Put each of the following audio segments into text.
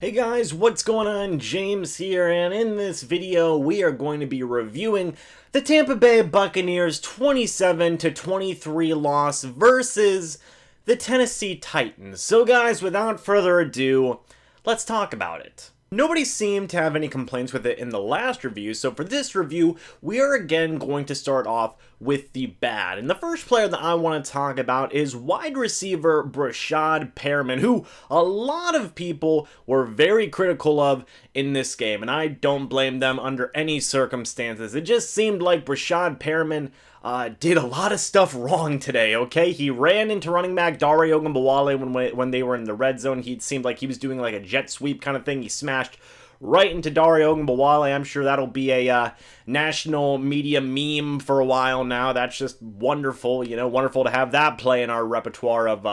Hey guys, what's going on? James here, and in this video we are going to be reviewing the Tampa Bay Buccaneers 27-23 loss versus the Tennessee Titans. So guys, without further ado, let's talk about it. Nobody seemed to have any complaints with it in the last review, so for this review, we are again going to start off with the bad. And the first player that I want to talk about is wide receiver Breshad Perriman, who a lot of people were very critical of in this game, and I don't blame them under any circumstances. It just seemed like Breshad Perriman did a lot of stuff wrong today, okay? He ran into running back Dare Ogunbowale when they were in the red zone. He seemed like he was doing like a jet sweep kind of thing. He smashed right into Dare Ogunbowale. I'm sure that'll be a national media meme for a while now. That's just wonderful, wonderful to have that play in our repertoire of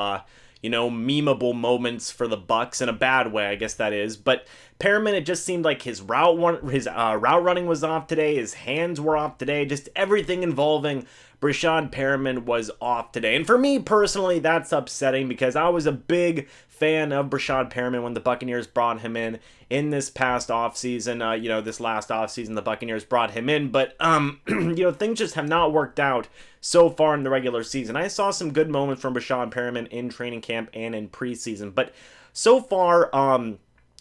memeable moments for the Bucs in a bad way, I guess that is. But Perriman, it just seemed like his route running was off today. His hands were off today. Just everything involving Breshad Perriman was off today. And for me personally, that's upsetting because I was a big fan of Breshad Perriman when the Buccaneers brought him in this past offseason. This last offseason, the Buccaneers brought him in. But, things just have not worked out so far in the regular season. I saw some good moments from Breshad Perriman in training camp and in preseason. But so far,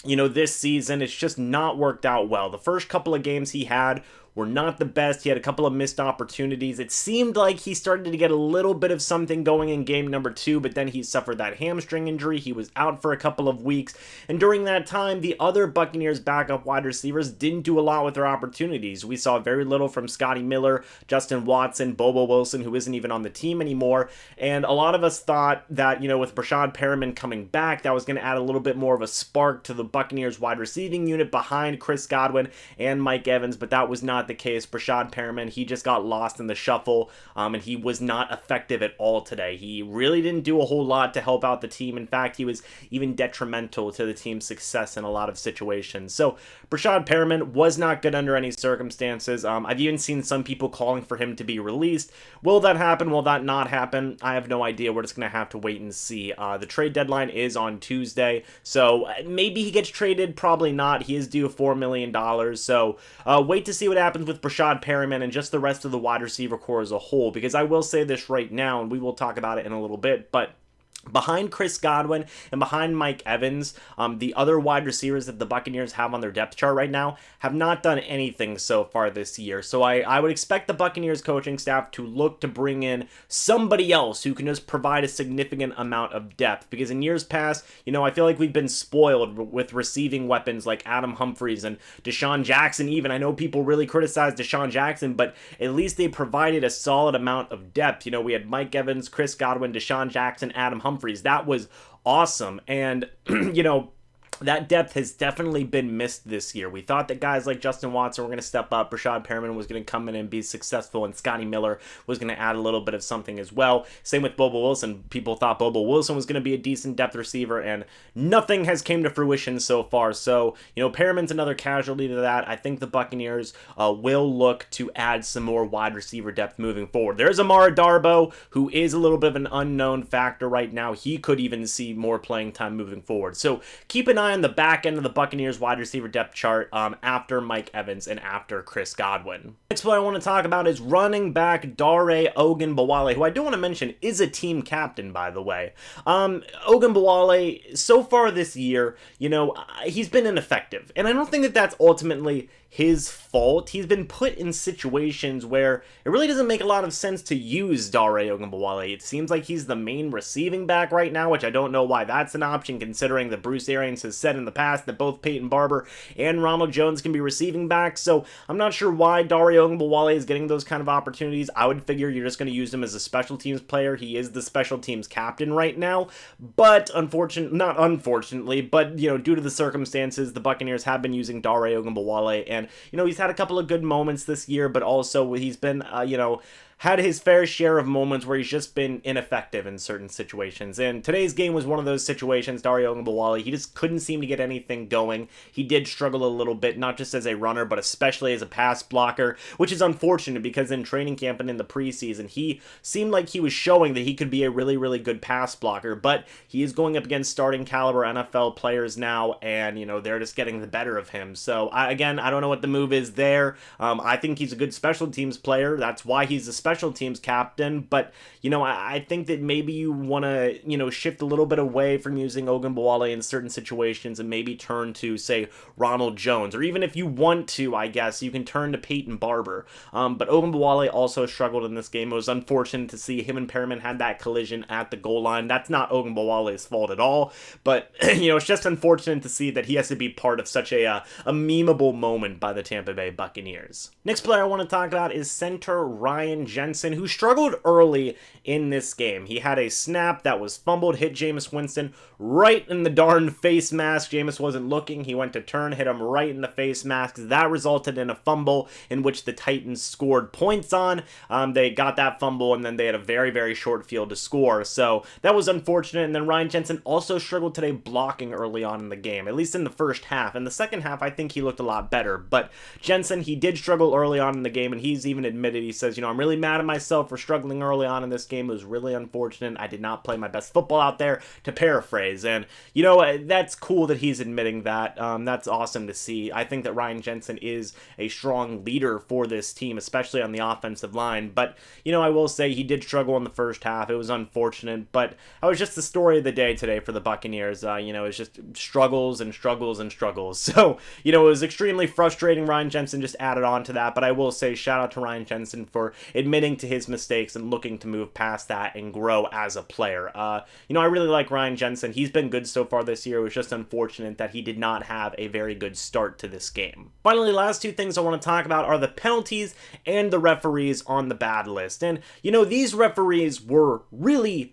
this season, it's just not worked out well. The first couple of games he had were not the best. He had a couple of missed opportunities. It seemed like he started to get a little bit of something going in game number 2, but then he suffered that hamstring injury. He was out for a couple of weeks, and during that time, the other Buccaneers backup wide receivers didn't do a lot with their opportunities. We saw very little from Scotty Miller, Justin Watson, Bobo Wilson, who isn't even on the team anymore, and a lot of us thought that, with Breshad Perriman coming back, that was going to add a little bit more of a spark to the Buccaneers wide receiving unit behind Chris Godwin and Mike Evans, but that was not the case. Breshad Perriman, he just got lost in the shuffle, and he was not effective at all today. He really didn't do a whole lot to help out the team. In fact, he was even detrimental to the team's success in a lot of situations. So Breshad Perriman was not good under any circumstances. I've even seen some people calling for him to be released. Will that happen? Will that not happen? I have no idea. We're just going to have to wait and see. The trade deadline is on Tuesday, so maybe he gets traded, probably not. He is due $4 million, so wait to see what happens with Breshad Perriman and just the rest of the wide receiver core as a whole, because I will say this right now, and we will talk about it in a little bit, but behind Chris Godwin and behind Mike Evans, the other wide receivers that the Buccaneers have on their depth chart right now have not done anything so far this year. So I would expect the Buccaneers coaching staff to look to bring in somebody else who can just provide a significant amount of depth. Because in years past, I feel like we've been spoiled with receiving weapons like Adam Humphries and Deshaun Jackson even. I know people really criticize Deshaun Jackson, but at least they provided a solid amount of depth. We had Mike Evans, Chris Godwin, Deshaun Jackson, Adam Humphries. That was awesome. And, that depth has definitely been missed this year. We thought that guys like Justin Watson were going to step up, Breshad Perriman was going to come in and be successful, and Scotty Miller was going to add a little bit of something as well. Same with Bobo Wilson. People thought Bobo Wilson was going to be a decent depth receiver, and nothing has came to fruition so far. So, Perriman's another casualty to that. I think the Buccaneers will look to add some more wide receiver depth moving forward. There's Amara Darboh, who is a little bit of an unknown factor right now. He could even see more playing time moving forward. So keep an eye on the back end of the Buccaneers wide receiver depth chart after Mike Evans and after Chris Godwin. Next one I want to talk about is running back Dare Ogunbowale, who I do want to mention is a team captain, by the way. Ogunbowale, so far this year, he's been ineffective, and I don't think that that's ultimately his fault. He's been put in situations where it really doesn't make a lot of sense to use Dare Ogunbowale. It seems like he's the main receiving back right now, which I don't know why that's an option, considering that Bruce Arians has said in the past that both Peyton Barber and Ronald Jones can be receiving backs. So I'm not sure why Dare Ogunbowale is getting those kind of opportunities. I would figure you're just going to use him as a special teams player. He is the special teams captain right now, but not unfortunately, but due to the circumstances, the Buccaneers have been using Dare Ogunbowale, and he's had a couple of good moments this year, but also he's been had his fair share of moments where he's just been ineffective in certain situations. And today's game was one of those situations. Dario Ogunbowale, he just couldn't seem to get anything going. He did struggle a little bit, not just as a runner, but especially as a pass blocker, which is unfortunate because in training camp and in the preseason, he seemed like he was showing that he could be a really, really good pass blocker, but he is going up against starting caliber NFL players now, and, you know, they're just getting the better of him. So, I don't know what the move is there. I think he's a good special teams player. That's why he's a special teams captain, but, you know, I think that maybe you want to, you know, shift a little bit away from using Ogunbowale in certain situations and maybe turn to, say, Ronald Jones, or even if you want to, I guess, you can turn to Peyton Barber. But Ogunbowale also struggled in this game. It was unfortunate to see him and Perriman had that collision at the goal line. That's not Ogunbowale's fault at all, but, you know, it's just unfortunate to see that he has to be part of such a memeable moment by the Tampa Bay Buccaneers. Next player I want to talk about is center Ryan Jensen, who struggled early in this game. He had a snap that was fumbled, hit Jameis Winston right in the darn face mask. Jameis wasn't looking. He went to turn, hit him right in the face mask. That resulted in a fumble in which the Titans scored points on. They got that fumble, and then they had a very, very short field to score. So that was unfortunate. And then Ryan Jensen also struggled today blocking early on in the game, at least in the first half. In the second half, I think he looked a lot better. But Jensen, he did struggle early on in the game, and he's even admitted, he says, you know, I'm really mad at myself for struggling early on in this game. It was really unfortunate. I did not play my best football out there, to paraphrase. And, you know, that's cool that he's admitting that. That's awesome to see. I think that Ryan Jensen is a strong leader for this team, especially on the offensive line. But, you know, I will say he did struggle in the first half. It was unfortunate, but that was just the story of the day today for the Buccaneers. You know, it's just struggles and struggles and struggles. So, you know, it was extremely frustrating. Ryan Jensen just added on to that, but I will say shout out to Ryan Jensen for admitting to his mistakes and looking to move past that and grow as a player. You know, I really like Ryan Jensen. He's been good so far this year. It was just unfortunate that he did not have a very good start to this game. Finally, last two things I want to talk about are the penalties and the referees on the bad list. And, you know, these referees were really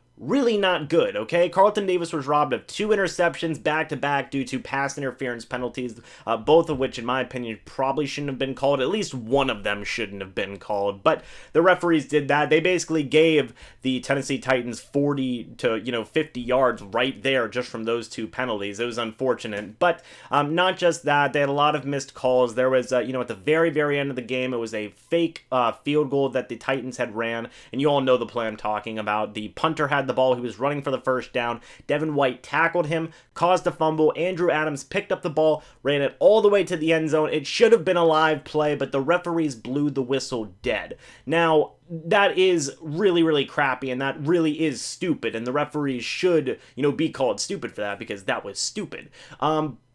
not good, okay? Carlton Davis was robbed of 2 interceptions back-to-back due to pass interference penalties, both of which, in my opinion, probably shouldn't have been called. At least one of them shouldn't have been called, but the referees did that. They basically gave the Tennessee Titans 40 to, you know, 50 yards right there just from those 2 penalties. It was unfortunate, but not just that. They had a lot of missed calls. There was, you know, at the very, very end of the game, it was a fake field goal that the Titans had ran, and you all know the play I'm talking about. The punter had the ball. He was running for the first down. Devin White tackled him, caused a fumble. Andrew Adams picked up the ball, ran it all the way to the end zone. It should have been a live play, but the referees blew the whistle dead. Now, that is really, really crappy, and that really is stupid, and the referees should, you know, be called stupid for that because that was stupid.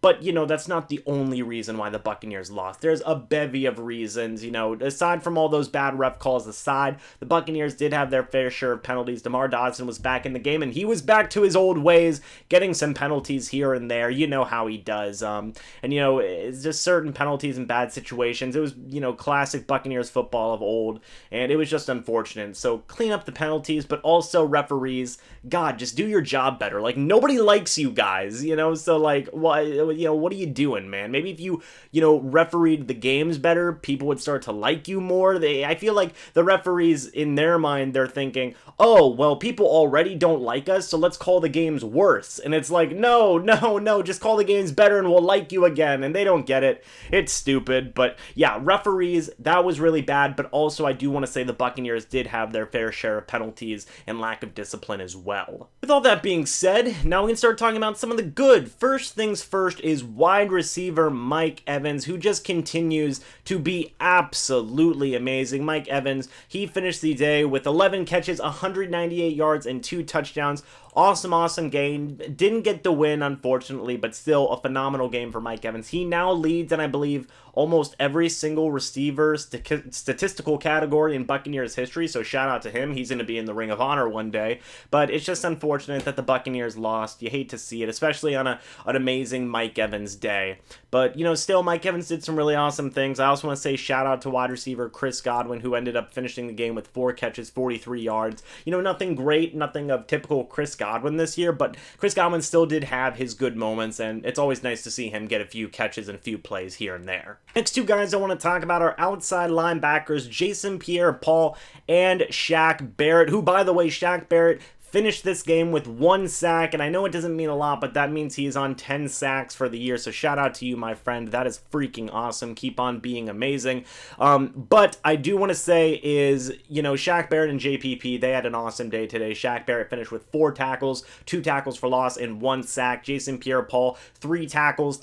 But, you know, that's not the only reason why the Buccaneers lost. There's a bevy of reasons, you know. Aside from all those bad ref calls aside, the Buccaneers did have their fair share of penalties. DeMar Dodson was back in the game, and he was back to his old ways, getting some penalties here and there. You know how he does. And, you know, it's just certain penalties in bad situations. It was, you know, classic Buccaneers football of old, and it was just unfortunate. So clean up the penalties, but also referees, God, just do your job better. Like, nobody likes you guys, you know, so, like, what are you doing, man? Maybe if you know, refereed the games better, people would start to like you more. I feel like the referees, in their mind, they're thinking, oh, well, people already don't like us, so let's call the games worse. And it's like, no, just call the games better and we'll like you again. And they don't get it. It's stupid. But yeah, referees, that was really bad. But also, I do want to say the Buccaneers did have their fair share of penalties and lack of discipline as well. With all that being said, now we can start talking about some of the good. First things first is wide receiver Mike Evans, who just continues to be absolutely amazing. Mike Evans, he finished the day with 11 catches, 198 yards, and 2 touchdowns. Awesome game. Didn't get the win, unfortunately, but still a phenomenal game for Mike Evans. He now leads, and I believe, almost every single receiver statistical category in Buccaneers history, so shout out to him. He's going to be in the Ring of Honor one day, but it's just unfortunate that the Buccaneers lost. You hate to see it, especially on an amazing Mike Evans day. But, you know, still, Mike Evans did some really awesome things. I also want to say shout out to wide receiver Chris Godwin, who ended up finishing the game with 4 catches, 43 yards. You know, nothing great, nothing of typical Chris Godwin, Godwin this year, but Chris Godwin still did have his good moments, and it's always nice to see him get a few catches and a few plays here and there. Next two guys I want to talk about are outside linebackers Jason Pierre-Paul and Shaq Barrett, who, by the way, Shaq Barrett finished this game with 1 sack, and I know it doesn't mean a lot, but that means he's on 10 sacks for the year, so shout out to you, my friend. That is freaking awesome. Keep on being amazing. But I do want to say is, you know, Shaq Barrett and JPP, they had an awesome day today. Shaq Barrett finished with 4 tackles, 2 tackles for loss, and 1 sack. Jason Pierre-Paul, 3 tackles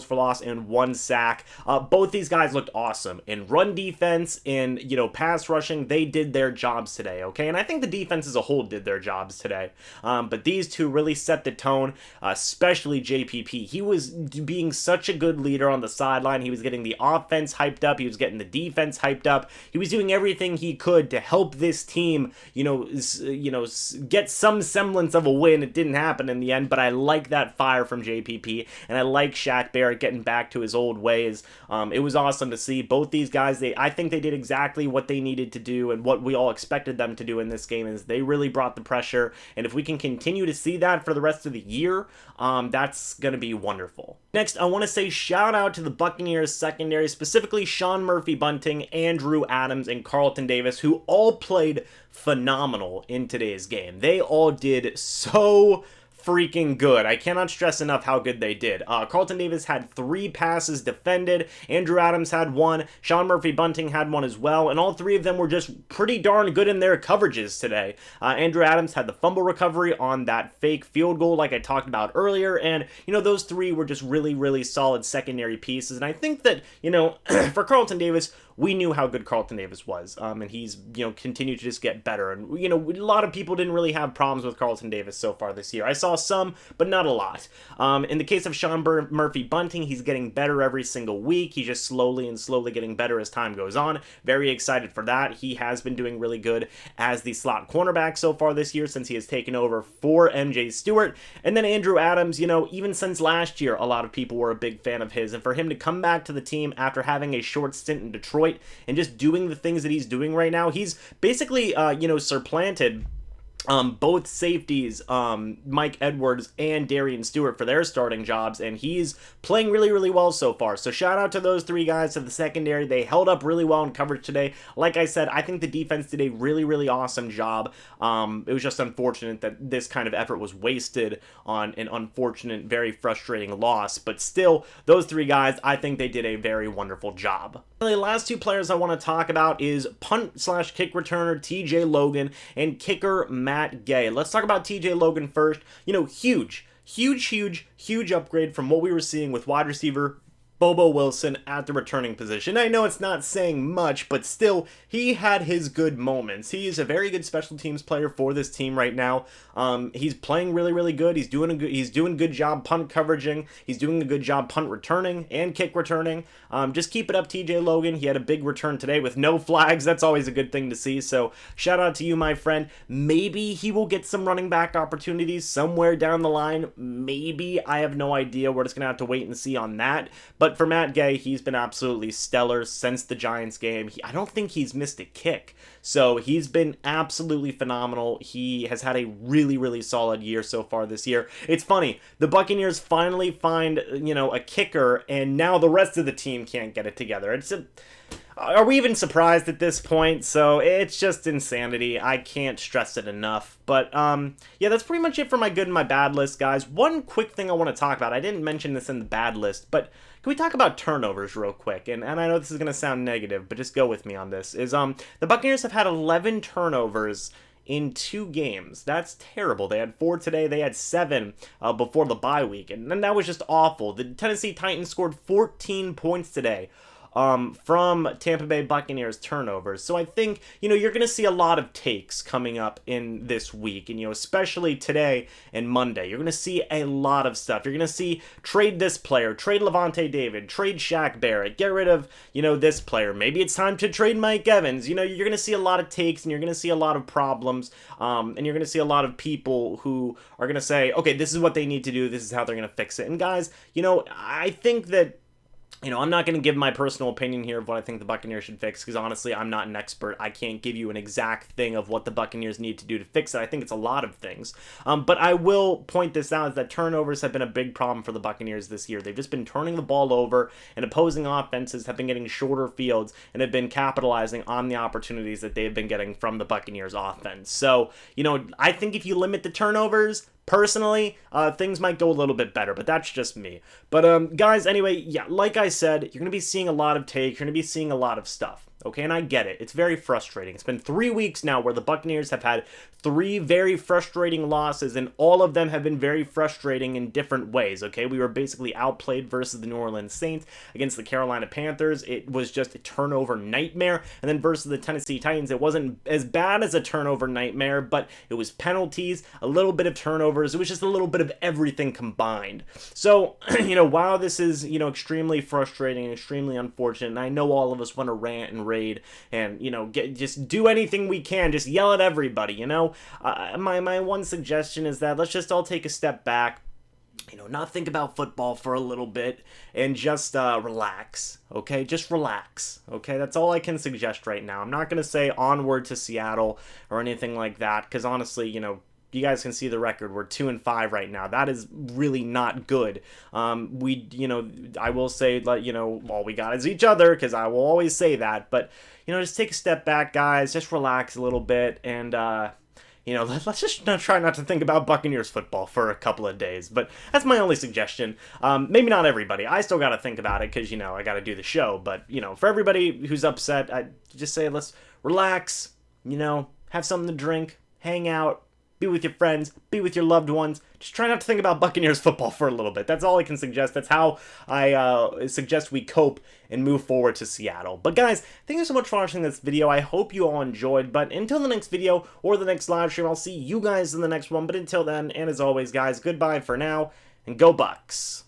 for loss, and 1 sack. Both these guys looked awesome. In run defense, in, you know, pass rushing, they did their jobs today, okay? And I think the defense as a whole did their jobs today. But these two really set the tone, especially JPP. He was being such a good leader on the sideline. He was getting the offense hyped up. He was getting the defense hyped up. He was doing everything he could to help this team, get some semblance of a win. It didn't happen in the end, but I like that fire from JPP, and I like Shaq Barrett getting back to his old ways. It was awesome to see both these guys. I think they did exactly what they needed to do and what we all expected them to do in this game, is they really brought the pressure. And if we can continue to see that for the rest of the year, that's going to be wonderful. Next, I want to say shout out to the Buccaneers secondary, specifically Sean Murphy-Bunting, Andrew Adams, and Carlton Davis, who all played phenomenal in today's game. They all did so freaking good. I cannot stress enough how good they did. Carlton Davis had 3 passes defended. Andrew Adams had 1. Sean Murphy-Bunting had 1 as well. And all 3 of them were just pretty darn good in their coverages today. Andrew Adams had the fumble recovery on that fake field goal like I talked about earlier. And, you know, those 3 were just really, really solid secondary pieces. And I think that, you know, for Carlton Davis, we knew how good Carlton Davis was, and he's, you know, continued to just get better. And, you know, a lot of people didn't really have problems with Carlton Davis so far this year. I saw some, but not a lot. In the case of Sean Murphy-Bunting, he's getting better every single week. He's just slowly getting better as time goes on. Very excited for that. He has been doing really good as the slot cornerback so far this year, since he has taken over for MJ Stewart. And then Andrew Adams, you know, even since last year, a lot of people were a big fan of his. And for him to come back to the team after having a short stint in Detroit, and just doing the things that he's doing right now, he's basically, supplanted both safeties, Mike Edwards and Darian Stewart, for their starting jobs, and he's playing really, really well so far. So shout out to those 3 guys to the secondary. They held up really well in coverage today. Like I said, I think the defense did a really, really awesome job. It was just unfortunate that this kind of effort was wasted on an unfortunate, very frustrating loss, but still, those 3 guys, I think they did a very wonderful job. The last 2 players I want to talk about is punt/kick returner TJ Logan and kicker Matt Gay. Let's talk about TJ Logan first. You know, huge upgrade from what we were seeing with wide receiver Bobo Wilson at the returning position. I know it's not saying much, but still, he had his good moments. He is a very good special teams player for this team right now. He's playing really, really good. He's doing a good job punt coveraging. He's doing a good job punt returning and kick returning. Just keep it up, TJ Logan. He had a big return today with no flags. That's always a good thing to see. So shout out to you, my friend. Maybe he will get some running back opportunities somewhere down the line. Maybe. I have no idea. We're just going to have to wait and see on that. But for Matt Gay, he's been absolutely stellar since the Giants game. I don't think he's missed a kick. So he's been absolutely phenomenal. He has had a really, really solid year so far this year. It's funny. The Buccaneers finally find, a kicker, and now the rest of the team can't get it together. Are we even surprised at this point? So it's just insanity. I can't stress it enough. But yeah, that's pretty much it for my good and my bad list, guys. One quick thing I want to talk about. I didn't mention this in the bad list, but can we talk about turnovers real quick? And I know this is going to sound negative, but just go with me on this. The Buccaneers have had 11 turnovers in 2 games. That's terrible. They had 4 today. They had 7 before the bye week, and then that was just awful. The Tennessee Titans scored 14 points today from Tampa Bay Buccaneers turnovers. So I think, you're going to see a lot of takes coming up in this week, and, especially today and Monday. You're going to see a lot of stuff. You're going to see trade this player, trade Levante David, trade Shaq Barrett, get rid of, this player. Maybe it's time to trade Mike Evans. You're going to see a lot of takes, and you're going to see a lot of problems, and you're going to see a lot of people who are going to say, okay, this is what they need to do. This is how they're going to fix it. And guys, I think that I'm not going to give my personal opinion here of what I think the Buccaneers should fix, because honestly, I'm not an expert. I can't give you an exact thing of what the Buccaneers need to do to fix it. I think it's a lot of things. But I will point this out, is that turnovers have been a big problem for the Buccaneers this year. They've just been turning the ball over, and opposing offenses have been getting shorter fields and have been capitalizing on the opportunities that they've been getting from the Buccaneers offense. So, I think if you limit the turnovers, personally, things might go a little bit better, but that's just me. But, guys, anyway, yeah, like I said, you're going to be seeing a lot of takes, you're going to be seeing a lot of stuff. Okay, and I get it. It's very frustrating. It's been 3 weeks now where the Buccaneers have had 3 very frustrating losses, and all of them have been very frustrating in different ways, okay? We were basically outplayed versus the New Orleans Saints. Against the Carolina Panthers, it was just a turnover nightmare. And then versus the Tennessee Titans, it wasn't as bad as a turnover nightmare, but it was penalties, a little bit of turnovers. It was just a little bit of everything combined. So, while this is, extremely frustrating and extremely unfortunate, and I know all of us want to rant and and just do anything we can, just yell at everybody. My one suggestion is that let's just all take a step back, not think about football for a little bit, and just relax. Okay, just relax. Okay, that's all I can suggest right now. I'm not gonna say onward to Seattle or anything like that, because honestly, you guys can see the record. We're 2-5 right now. That is really not good. I will say that, all we got is each other, because I will always say that. But, just take a step back, guys. Just relax a little bit. And, let's just try not to think about Buccaneers football for a couple of days. But that's my only suggestion. Maybe not everybody. I still got to think about it because, I got to do the show. But, for everybody who's upset, I just say let's relax, have something to drink, hang out, be with your friends, be with your loved ones. Just try not to think about Buccaneers football for a little bit. That's all I can suggest. That's how I suggest we cope and move forward to Seattle. But guys, thank you so much for watching this video. I hope you all enjoyed. But until the next video or the next live stream, I'll see you guys in the next one. But until then, and as always, guys, goodbye for now, and go Bucs.